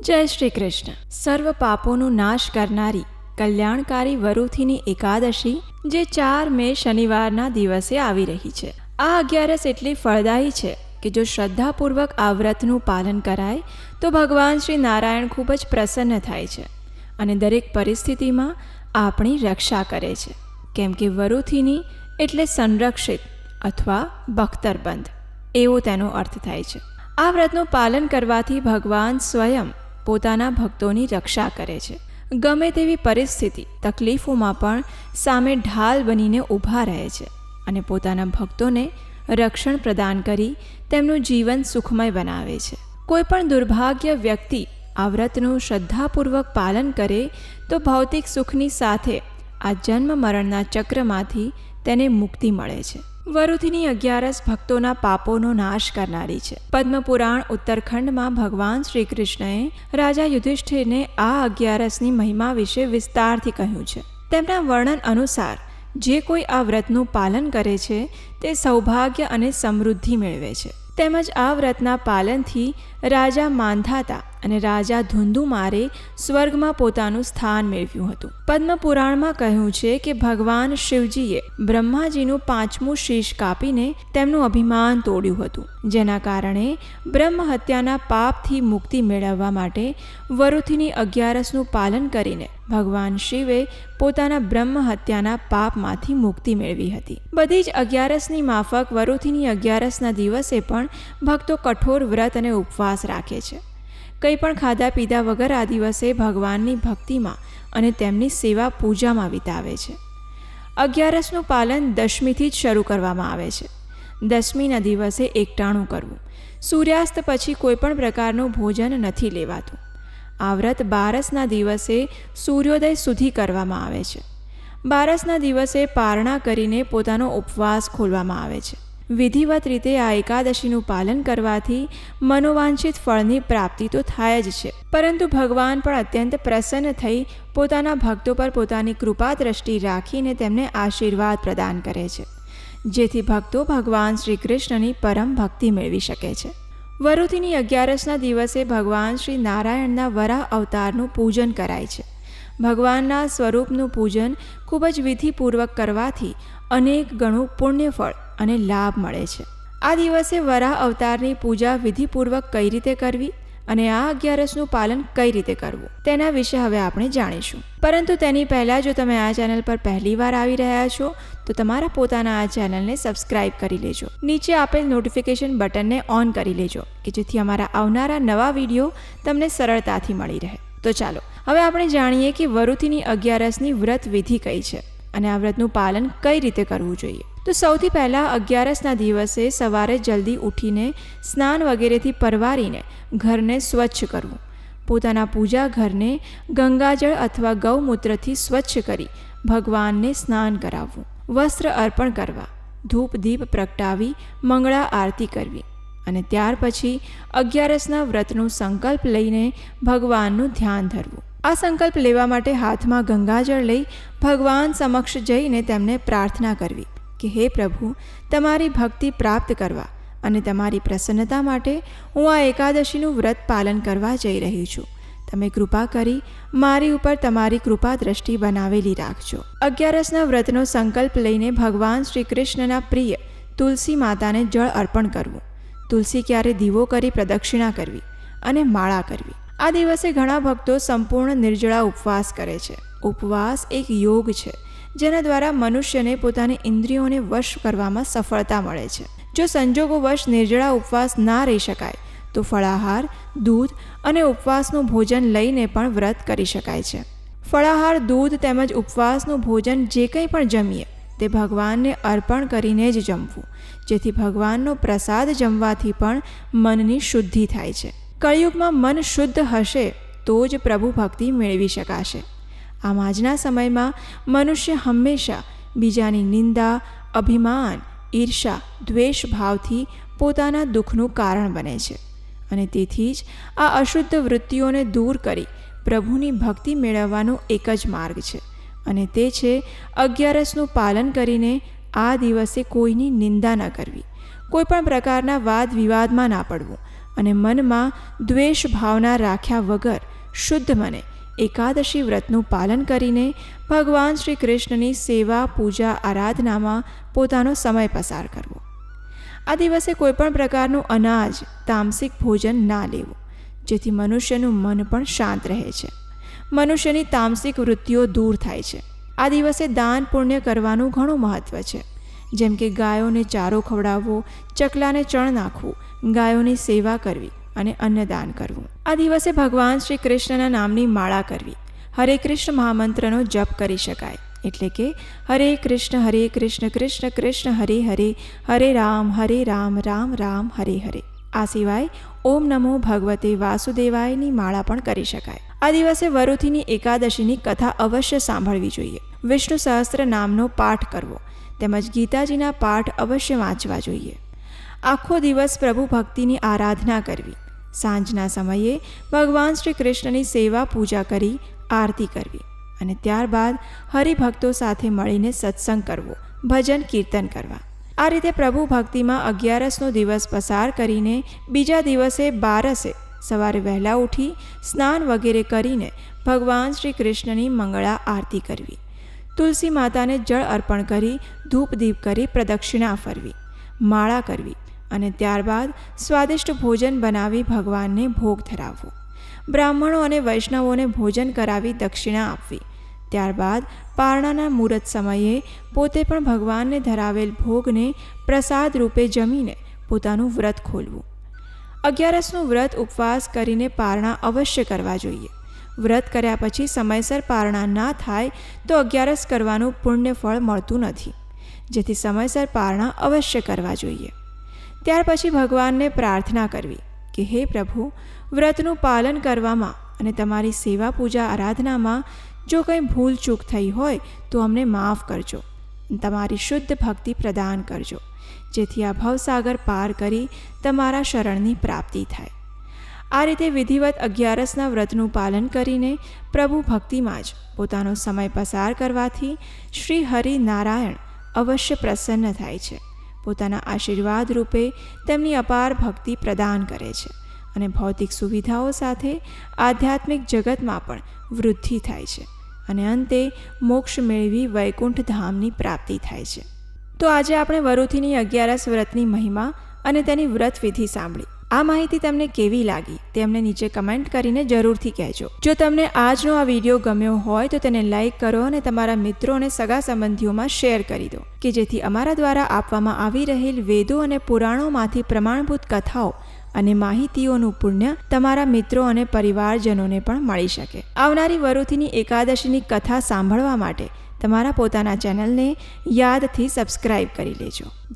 જય શ્રી કૃષ્ણ. સર્વ પાપોનો નાશ કરનારી કલ્યાણકારી વરુથીની એકાદશી જે 4 મે શનિવારના દિવસે આવી રહી છે. આ 11 એટલી ફળદાયી છે કે જો શ્રદ્ધાપૂર્વક આ વ્રતનું પાલન કરાય તો ભગવાન શ્રી નારાયણ ખૂબ જ પ્રસન્ન થાય છે અને દરેક પરિસ્થિતિમાં આપણી રક્ષા કરે છે. કેમ કે વરુથીની એટલે સંરક્ષિત અથવા બખ્તરબંધ એવો તેનો અર્થ થાય છે. આ વ્રતનું પાલન કરવાથી ભગવાન સ્વયં પોતાના ભક્તોની રક્ષા કરે છે. ગમે તેવી પરિસ્થિતિ તકલીફોમાં પણ સામે ઢાલ બનીને ઊભા રહે છે અને પોતાના ભક્તોને રક્ષણ પ્રદાન કરી તેમનું જીવન સુખમય બનાવે છે. કોઈ પણ દુર્ભાગ્ય વ્યક્તિ આ વ્રતનું શ્રદ્ધાપૂર્વક પાલન કરે તો ભૌતિક સુખની સાથે આ જન્મ મરણના ચક્રમાંથી તેને મુક્તિ મળે છે. વરુથીની 11 ભક્તોના પાપોનો નાશ કરનારી છે. પદ્મપુરાણ ઉત્તરખંડમાં ભગવાન શ્રી કૃષ્ણએ રાજા યુધિષ્ઠિરને આ 11ની મહિમા વિશે વિસ્તારથી કહ્યું છે. તેમના વર્ણન અનુસાર જે કોઈ આ વ્રતનું પાલન કરે છે તે સૌભાગ્ય અને સમૃદ્ધિ મેળવે છે. તેમજ આ વ્રતના પાલનથી રાજા માંધાતા અને રાજા ધુંધુમારે સ્વર્ગમાં પોતાનું સ્થાન મેળવ્યું હતું. પદ્મપુરાણમાં કહ્યું છે કે ભગવાન શિવજીએ બ્રહ્માજીનું 5મું શીશ કાપીને તેમનું અભિમાન તોડ્યું હતું, જેના કારણે બ્રહ્મ હત્યાના પાપથી મુક્તિ મેળવવા માટે વરુથીની 11નું પાલન કરીને ભગવાન શિવે પોતાના બ્રહ્મ હત્યાના પાપમાંથી મુક્તિ મેળવી હતી. બધી જ 11ની માફક વરુથીની 11ના દિવસે પણ ભક્તો કઠોર વ્રત અને ઉપવાસ રાખે છે. કંઈ પણ ખાધા પીધા વગર આ દિવસે ભગવાનની ભક્તિમાં અને તેમની સેવા પૂજામાં વિતાવે છે. 11નું પાલન દશમીથી જ શરૂ કરવામાં આવે છે. દશમીના દિવસે એકટાણું કરવું. સૂર્યાસ્ત પછી કોઈ પણ પ્રકારનું ભોજન નથી લેવાતું. આ વ્રત 12ના દિવસે સૂર્યોદય સુધી કરવામાં આવે છે. 12ના દિવસે પારણા કરીને પોતાનો ઉપવાસ ખોલવામાં આવે છે. વિધિવત રીતે આ એકાદશીનું પાલન કરવાથી મનોવાંછિત ફળની પ્રાપ્તિ તો થાય જ છે, પરંતુ ભગવાન પણ અત્યંત પ્રસન્ન થઈ પોતાના ભક્તો પર પોતાની કૃપા દ્રષ્ટિ રાખીને તેમને આશીર્વાદ પ્રદાન કરે છે, જેથી ભક્તો ભગવાન શ્રી કૃષ્ણની પરમ ભક્તિ મેળવી શકે છે. વરુથીની 11ના દિવસે ભગવાન શ્રી નારાયણના વરાહ અવતારનું પૂજન કરાય છે. ભગવાનના સ્વરૂપનું પૂજન ખૂબ જ વિધિપૂર્વક કરવાથી અનેક ગણું પુણ્યફળ અને લાભ મળે છે. આ દિવસે વરાહ અવતારની પૂજા વિધિપૂર્વક કઈ રીતે કરવી અને આ 11નું પાલન કઈ રીતે કરવું તેના વિશે હવે આપણે જાણીશું. પરંતુ તેની પહેલાં જો તમે આ ચેનલ પર પહેલીવાર આવી રહ્યા છો તો તમારા પોતાના આ ચેનલને સબસ્ક્રાઇબ કરી લેજો. નીચે આપેલ નોટિફિકેશન બટનને ઓન કરી લેજો કે જેથી અમારા આવનારા નવા વિડીયો તમને સરળતાથી મળી રહે. તો ચાલો હવે આપણે જાણીએ કે વરુથીની 11ની વ્રત વિધિ કઈ છે અને આ વ્રતનું પાલન કઈ રીતે કરવું જોઈએ. તો સૌથી પહેલાં 11ના દિવસે સવારે જલ્દી ઉઠીને સ્નાન વગેરેથી પરવારીને ઘરને સ્વચ્છ કરવું. પોતાના પૂજા ઘરને ગંગાજળ અથવા ગૌમૂત્રથી સ્વચ્છ કરી ભગવાનને સ્નાન કરાવવું. વસ્ત્ર અર્પણ કરવા, ધૂપ દીપ પ્રગટાવી મંગળા આરતી કરવી અને ત્યાર પછી 11ના વ્રતનું સંકલ્પ લઈને ભગવાનનું ધ્યાન ધરવું. આ સંકલ્પ લેવા માટે હાથમાં ગંગાજળ લઈ ભગવાન સમક્ષ જઈને તેમને પ્રાર્થના કરવી કે હે પ્રભુ, તમારી ભક્તિ પ્રાપ્ત કરવા અને તમારી પ્રસન્નતા માટે હું આ એકાદશીનું વ્રત પાલન કરવા જઈ રહી છું. તમે કૃપા કરી મારી ઉપર તમારી કૃપા દ્રષ્ટિ બનાવેલી રાખજો. 11ના વ્રતનો સંકલ્પ લઈને ભગવાન શ્રી કૃષ્ણના પ્રિય તુલસી માતાને જળ અર્પણ કરવું. તુલસી ક્યારે દીવો કરી પ્રદક્ષિણા કરવી અને માળા કરવી. આ દિવસે ઘણા ભક્તો સંપૂર્ણ નિર્જળા ઉપવાસ કરે છે. ઉપવાસ એક યોગ છે જેના દ્વારા મનુષ્યને પોતાની ઇન્દ્રિયોને વશ કરવામાં સફળતા મળે છે. જો સંજોગોવશ નિર્જળા ઉપવાસ ના રહી શકાય તો ફળાહાર, દૂધ અને ઉપવાસનું ભોજન લઈને પણ વ્રત કરી શકાય છે. ફળાહાર, દૂધ તેમજ ઉપવાસનું ભોજન જે કંઈ પણ જમીએ તે ભગવાનને અર્પણ કરીને જ જમવું, જેથી ભગવાનનો પ્રસાદ જમવાથી પણ મનની શુદ્ધિ થાય છે. કળિયુગમાં મન શુદ્ધ હશે તો જ પ્રભુ ભક્તિ મેળવી શકાશે. આમ આજના સમયમાં મનુષ્ય હંમેશા બીજાની નિંદા, અભિમાન, ઈર્ષા, દ્વેષ ભાવથી પોતાના દુઃખનું કારણ બને છે અને તેથી જ આ અશુદ્ધ વૃત્તિઓને દૂર કરી પ્રભુની ભક્તિ મેળવવાનો એક જ માર્ગ છે અને તે છે 11નું પાલન કરીને આ દિવસે કોઈની નિંદા ન કરવી, કોઈ પણ પ્રકારના વાદ વિવાદમાં ના પડવું અને મનમાં દ્વેષ ભાવના રાખ્યા વગર શુદ્ધ મને એકાદશી વ્રતનું પાલન કરીને ભગવાન શ્રી કૃષ્ણની સેવા પૂજા આરાધનામાં પોતાનો સમય પસાર કરવો. આ દિવસે કોઈપણ પ્રકારનું અનાજ તામસિક ભોજન ના લેવું, જેથી મનુષ્યનું મન પણ શાંત રહે છે. મનુષ્યની તામસિક વૃત્તિઓ દૂર થાય છે. આ દિવસે દાન પુણ્ય કરવાનું ઘણું મહત્ત્વ છે. જેમ કે ગાયોને ચારો ખવડાવવો, ચકલાને ચણ નાખવું, ગાયોની સેવા કરવી અને અન્નદાન કરવું. આ દિવસે ભગવાન શ્રી કૃષ્ણના નામની માળા કરવી. હરે કૃષ્ણ મહામંત્રનો જપ કરી શકાય. એટલે કે હરે કૃષ્ણ કૃષ્ણ કૃષ્ણ હરે હરે, હરે રામ રામ રામ હરે હરે. આ સિવાય ઓમ નમો ભગવતે વાસુદેવાયની માળા પણ કરી શકાય. આ દિવસે વરુથીની એકાદશીની કથા અવશ્ય સાંભળવી જોઈએ. વિષ્ણુ સહસ્ત્ર નામનો પાઠ કરવો તેમજ ગીતાજીના પાઠ અવશ્ય વાંચવા જોઈએ. આખો દિવસ પ્રભુ ભક્તિની આરાધના કરવી. સાંજના સમયે ભગવાન શ્રી કૃષ્ણની સેવા પૂજા કરી આરતી કરવી અને ત્યારબાદ હરિભક્તો સાથે મળીને સત્સંગ કરવો, ભજન કીર્તન કરવા. આ રીતે પ્રભુ ભક્તિમાં 11નો દિવસ પસાર કરીને બીજા દિવસે 12 સવારે વહેલા ઉઠી સ્નાન વગેરે કરીને ભગવાન શ્રી કૃષ્ણની મંગળા આરતી કરવી. તુલસી માતાને જળ અર્પણ કરી ધૂપ દીપ કરી પ્રદક્ષિણા ફરવી, માળા કરવી અને ત્યારબાદ સ્વાદિષ્ટ ભોજન બનાવી ભગવાનને ભોગ ધરાવવો. બ્રાહ્મણો અને વૈષ્ણવોને ભોજન કરાવી દક્ષિણા આપવી. ત્યારબાદ પારણાના મુહૂર્ત સમયે પોતે પણ ભગવાનને ધરાવેલ ભોગને પ્રસાદ રૂપે જમીને પોતાનું વ્રત ખોલવું. 11નું વ્રત ઉપવાસ કરીને પારણા અવશ્ય કરવા જોઈએ. વ્રત કર્યા પછી સમયસર પારણા ના થાય તો 11 કરવાનું પુણ્ય ફળ મળતું નથી, જેથી સમયસર પારણા અવશ્ય કરવા જોઈએ. ત્યાર પછી ભગવાનને પ્રાર્થના કરવી કે હે પ્રભુ, વ્રતનું પાલન કરવામાં અને તમારી સેવા પૂજા આરાધનામાં જો કંઈ ભૂલ ચૂક થઈ હોય તો અમને માફ કરજો. તમારી શુદ્ધ ભક્તિ પ્રદાન કરજો, જેથી આ ભવસાગર પાર કરી તમારા શરણની પ્રાપ્તિ થાય. આ રીતે વિધિવત 11ના વ્રતનું પાલન કરીને પ્રભુ ભક્તિમાં જ પોતાનો સમય પસાર કરવાથી શ્રી હરિ નારાયણ અવશ્ય પ્રસન્ન થાય છે. પોતાના આશીર્વાદ રૂપે તેમની અપાર ભક્તિ પ્રદાન કરે છે અને ભૌતિક સુવિધાઓ સાથે આધ્યાત્મિક જગતમાં પણ વૃદ્ધિ થાય છે અને અંતે મોક્ષ મેળવી વૈકુંઠ ધામની પ્રાપ્તિ થાય છે. તો આજે આપણે વરુથીની 11 વ્રતની મહિમા અને તેની વ્રત વિધિ સાંભળી. આ માહિતી તમને કેવી લાગી તે અમને નીચે કમેન્ટ કરીને જરૂરથી કહેજો. જો તમને આજનો આ વિડીયો ગમ્યો હોય તો તેને લાઈક કરો અને તમારા મિત્રો અને સગા સંબંધીઓમાં શેર કરી દો, કે જેથી અમારા દ્વારા આપવામાં આવી રહેલ વેદો અને પુરાણોમાંથી પ્રમાણભૂત કથાઓ અને માહિતીઓનું પુણ્ય તમારા મિત્રો અને પરિવારજનોને પણ મળી શકે. આવનારી વરુથીની એકાદશીની કથા સાંભળવા માટે તમારા પોતાના ચેનલને યાદથી સબસ્ક્રાઈબ કરી લેજો. જય